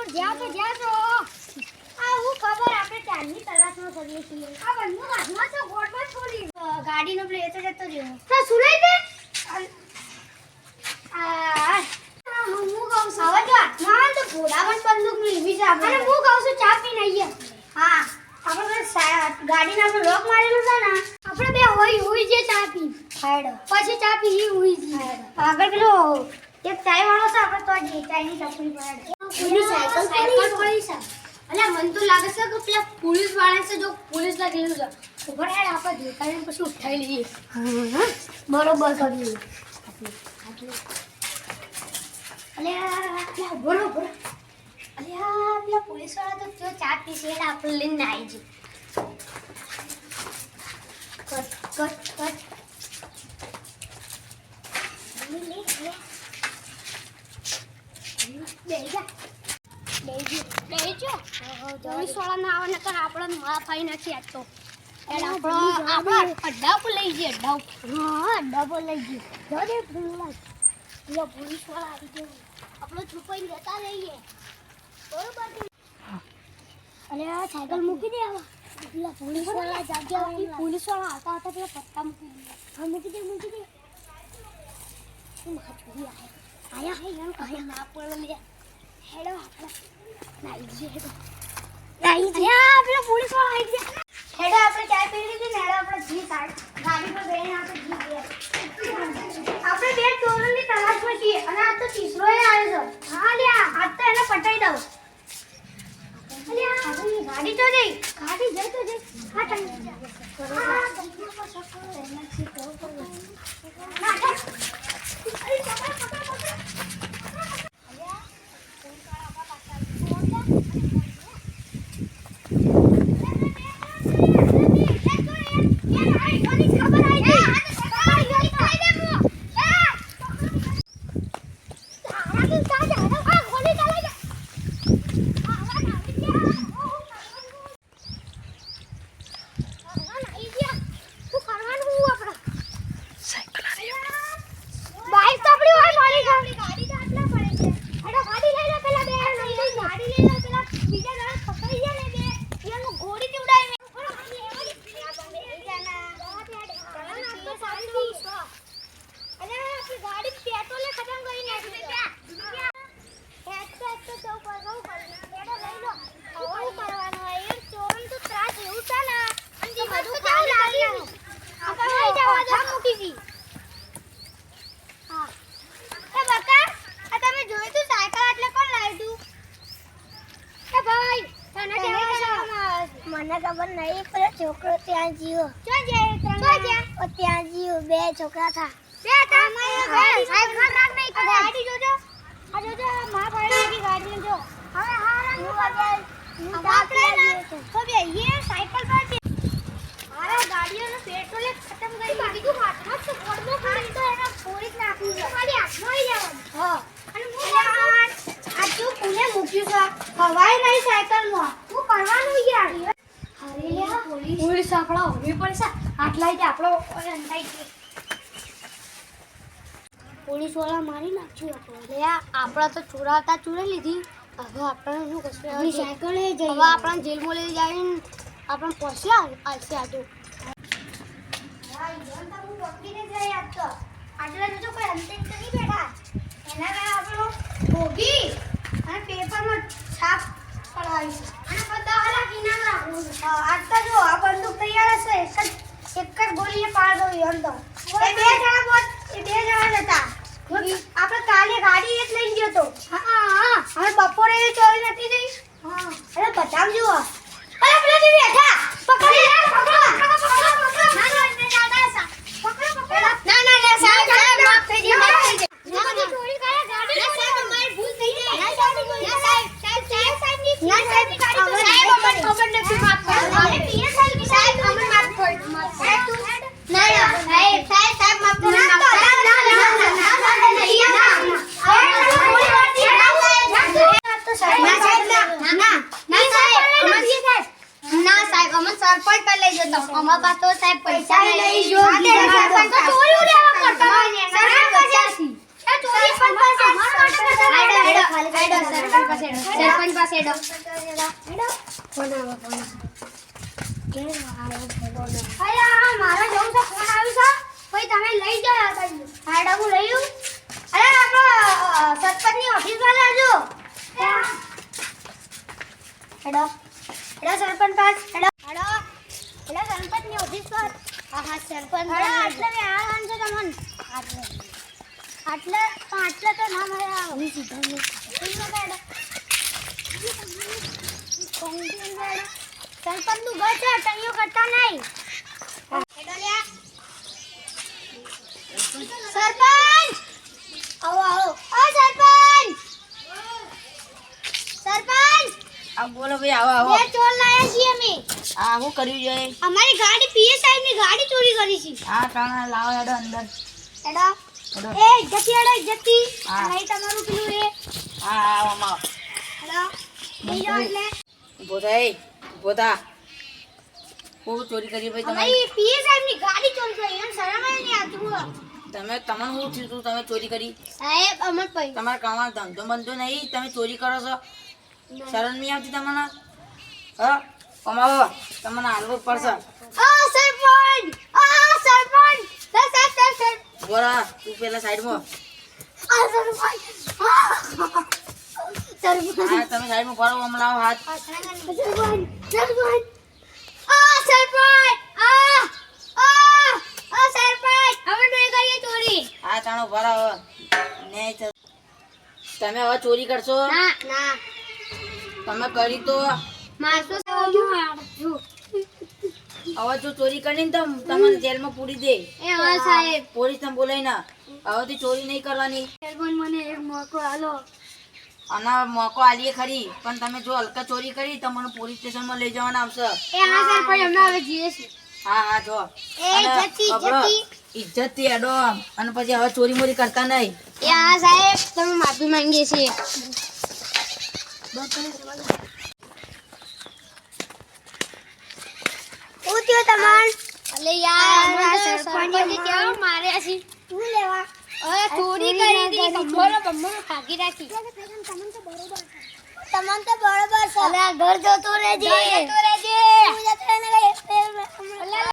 જ્યાં તો આ હું ખબર આપણે ચાંદની તલાશમાં કરીએ છીએ આ બંને હાથમાં તો ગોળમાં છોડી ગાડીનો પ્લેટ જતો રહ્યો તો સુરાઈ દે હું કહું સવા જો ના તો ઘોડામાં બંદૂક લીધી છે આપણે હું કહું છું ચા પીને આવીએ હા આપણે ગાડીના પર લોક મારેલું છે ને આપણે બે હોય જે ચા પી ખાડો પછી ચા પી હોય છે આગળ પેલો એક ચાય વાળો છે આપણે તો જે ચાયની ટપરી પાડે પુલિસ સાયકલ પડી છે અલા મન તો લાગે છે કે પેલા પુલિસ વાળા છે જો પુલિસ લાગેલું છે ઉપર યાર આપણે દેખાડીને પછી ઉઠાઈ લઈએ હા બરોબર કર્યું અલ્યા બરોબર અલ્યા પેલા પુલિસ વાળા તો જો ચા પીશે એટલે આપણે લઈને આવી જઈએ કટ પોલીસ વાળા ના આવે નકર આપણે માફાઈ નથી આજ તો આપણે અડ્ડા પર લઈ જઈએ અડ્ડા હા અડ્ડા પર લઈ જઈએ જડે પોલીસ વાળા આવી ગયો આપણે છુપાઈને જતા રહીએ બરોબર અરે આ સાયકલ મૂકી દે આવા પેલા પોલીસ વાળા જાગ્યા પોલીસ વાળા હતા પેલા પત્તા મૂકી દે હા મૂકી દે આયા હે યાર કહે ના પડે લે હેડો આપણે નાઈ જે પેલા પોલીસ વાળા આવી ગયા હેડો આપણે ચાય પી લીધી ને હેડો આપણે જી ગાડી પર બેહીને આપણે જી ગયા આપણે બે ચોરોની તલાશમાં છીએ અને આ તો તીસરો એ આવ્યો છે હા લ્યા આજ તો એને પટાઈ દઉં અલ્યા ગાડી તો જઈ હા મને ખબર નહીં પેલો છોકરો ત્યાં જીવો ત્યાં જીવો બે છોકરા હતા સાહેબ ખરાબ નહીં ગાડી જોજો આ જોજો માં ભાઈ ગાડી જો હવે આપણે તો બે ये साइकिल पर अरे गाड़ियों पेट्रोल खत्म કરી દીધું હાથમાં તો પડનો ખાલી તો એના પોલીસ નાખી છે ખાલી હાથમાં આવી જવાનું હા અને આ તું પુણે મૂક્યું છે હવાઈ નહીં સાયકલમાં હું કરવાનું યાર અરે પોલીસ આપણા હોવી પડશે આટલાય કે આપણો અંધાઈ છે પોલીસ વાળા મારી નાખ્યું આપણે આપણા તો ચોરાતા ચોરી લીધી હવે આપણે શું કરશું સાયકલ લઈ જઈએ હવે આપણે જેલમાં લઈ જઈને આપણે પહોંચ્યા આવશે આટો આટલા જો કોઈ અંતિમ તો નહીં બેઠા એના આપણો ભોગી અને પેપરમાં છાપ પડાવી અને બધા હાલા કિનામ રાખવું આજ તો જો આ બંદૂક તૈયાર હશે એક જ ગોળીએ પાડ દો અંદર એ બે જણા હતા આપણે કાલે ગાડી એક લઈ ગયો તો હા હવે બપોરે ચોરી નથી થઈ હા અરે બતાવજો અરે પેલા ની બેઠા પકડી ના સાહેબ માફ થઈ ગઈ ચોરી કરે ગાડી ના સાહેબ અમારી ભૂલ થઈ ગઈ ના સાહેબ અમારી ખબર નથી માફ કરો અરે પીએસ સાહેબ અમને માફ કરો સાહેબ તું ના સાહેબ માફ કરો અમારા પાસે તો સાહેબ પૈસા નહીં જો સરપંચ તો ચોરી લેવા કરતા સરપંચ 50 એ ચોરી 50 હેડો સરપંચ પાસે હેડો સરપંચ પાસે હેડો ફોન આવો મારા જવું છે ફોન આવ્યું છે ભાઈ તમે લઈ જાઓ હેડો હું લઈ અરે આપણો સરપંચની ઓફિસ માં લાવજો હેડો સરપંચ પાસ હેડો સરપંચની ઓફિસ પર હા સરપંચ આટલે મે આ નામ છે તમને આટલે તો ના મળે આવી સીધા સરપંચ નું ઘર છે ટણીઓ કરતા નહીં હેડો લ્યા સરપંચ આવો ઓ સરપંચ આ બોલો ભાઈ આવો બે ચોર લાયા છીએ અમે આ શું કર્યું છે અમારી ગાડી પીએ સાહેબ ની ગાડી ચોરી કરી છે આ કાણા લાવો હેડો અંદર હેડો એ ઇજ્જતી હા. નહીં તમારું પેલું એ હા આવો હેડો લઈ જાઓ એટલે ઉભો થા હું ચોરી કરી ભાઈ તમે અમારી પીએ સાહેબ ની ગાડી ચોરી કરી એને શરમ નહીં આવતું તમને શું થયું તું તમે ચોરી કરી સાહેબ અમર પૈ તમારા કામમાં ધંધો બંધો નહીં તમે ચોરી કરો છો શરમ નહીં આવતી તમને હા કમાવો તમને હાલવું જ પડશે સરપંચ બોલા તું પેલા સાઈડમાં સરપંચ હા તમે સાઈડમાં ફરો હમણાં લાવો હાથ હા તાણો ભરાવો ને તમે હવે ચોરી કરશો તમે કરી તો હવે જો ચોરી કરીને તો તમને જેલમાં પૂરી દે પોલીસ તમે બોલાય હવેથી ચોરી નહીં કરવાની અને મોકો આલીએ ખરી પણ તમે જો હલકા ચોરી કરી તો મને પોલીસ સ્ટેશનમાં લઈ જવાના આવશે હા જો ઇજ્જત થી હેડો અને પછી હવે ચોરી મોરી કરતા નહીં સાહેબ તમે માફી માંગીએ છીએ ચોરી કરી હતી બમ્બોનો ભાગી રાખી તમને તો બરોબર છે ઘર જતો રહેજે